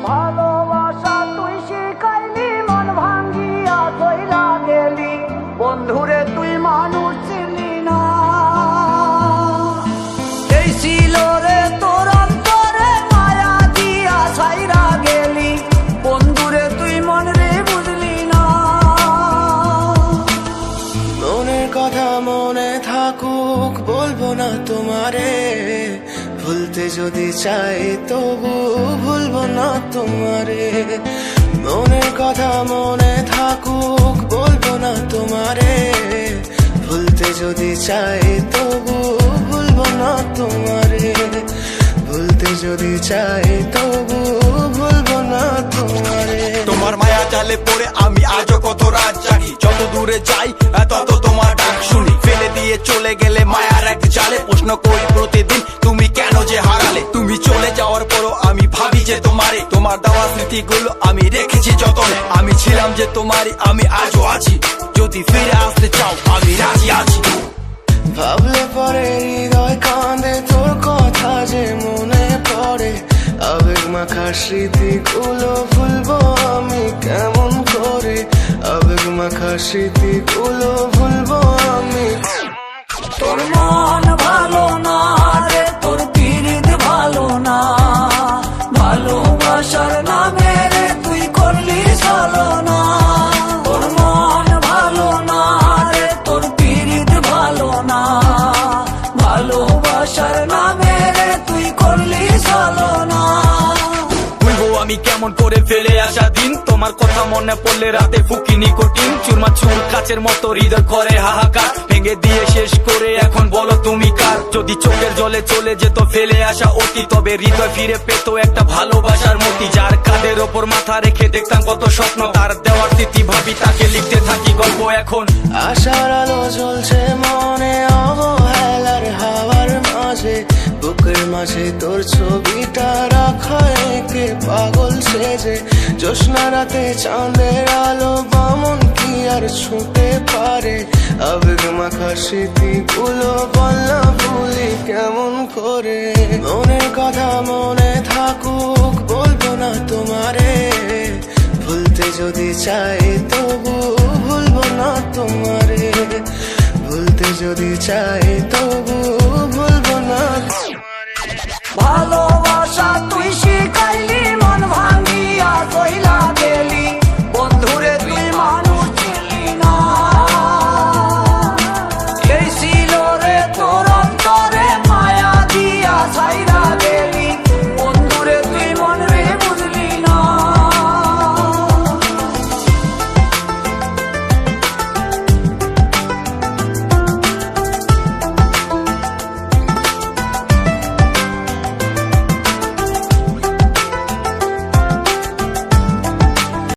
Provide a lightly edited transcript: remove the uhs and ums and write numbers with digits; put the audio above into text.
ভালোবাসা তুই শিখাইলি, মন ভাঙ্গিয়া চইলা গেলি, বন্ধুরে তুই মানুষ চিনলি না। এই ছিল রে তোর অন্তরে মায়া দিয়া ছাইরা গেলি, বন্ধুরে তুই মন রে বুঝলি না। মনের কথা মনে থাকুক বলবো না তোমারে, ভুলতে যদি চাই তবু ভুলবো না তোমারে। মনের কথা মনে থাকুক বলবো না তোমারে, ভুলতে যদি চাই তবু ভুলবো না তোমারে। ভুলতে যদি চাই তবু ভুলবো না তোমারে। তোমার মায়া জালে পড়ে আমি আজও কত রাত জাগি, যত দূরে যাই তত তোমার ডাক শুনি। ফেলে দিয়ে চলে গেলে মায়ার এক জালে, প্রশ্ন করি প্রতিদিন তুমি কেন যে হারালে। তুমি চলে যাওয়ার পরও আমি ভাবি যে তোমারে, তোমার দেওয়া স্মৃতিগুলো আমি রেখেছি যতনে। আমি ছিলাম যে তোমারই, আমি আজও আছি, যদি ফিরে আসতে চাও আমি রাজি আছি। ভাবলে পরে হৃদয় কাঁদে, তোর কথা যে মনে পড়ে। আবেগ মাখা স্মৃতিগুলো ভুলবো আমি কেমন করে, আবেগ মাখা স্মৃতিগুলো ভুলবো আমি। তোর মন ভালো না রে, তোর পিরিত ভালো না, ভালোবাসার নামে রে তুই করলি ছলনা। তোর মন ভালো না রে, তোর পিরিত ভালো না, ভালোবাসার নামে রে তুই করলি ছলনা। ভুলবো আমি কেমন করে ফেলে আসা দিন, তোমার কথা মনে পড়লে রাতে ফুকি নিকোটিন। চুরমা চুর কাচের মতো হৃদয় করে হাহাকার, ভেঙে দিয়ে শেষ করে এখন বলো তুমি কার। যদি চোখের জলে চলে যেত ফেলে আসা অতি, তবে হৃদয় ফিরে পেত একটা ভালোবাসার মতি। যার কাঁধের ওপর মাথা রেখে দেখতাম কত স্বপ্ন, তার দেওয়ার স্মৃতি ভাবি তাকে লিখতে থাকি গল্প এখন। আশার আলো জ্বলছে মনে অবহেলার হাওয়ার মাঝে, বুকের মাঝে তোর ছবিটা রাখা একে পাগল সেজে। জ্যোৎস্না রাতে চাঁদের আলো বামন কি আর ছুঁতে পারে, আবেগ মাখা স্মৃতিগুলো বলনা ভুলি কেমন করে। মনের কথা মনে থাকুক বলবো না তোমারে, ভুলতে যদি চাই তবু ভুলবো না তোমারে। ভুলতে যদি চাই তবু ভুলবো না তোমারে। ভালো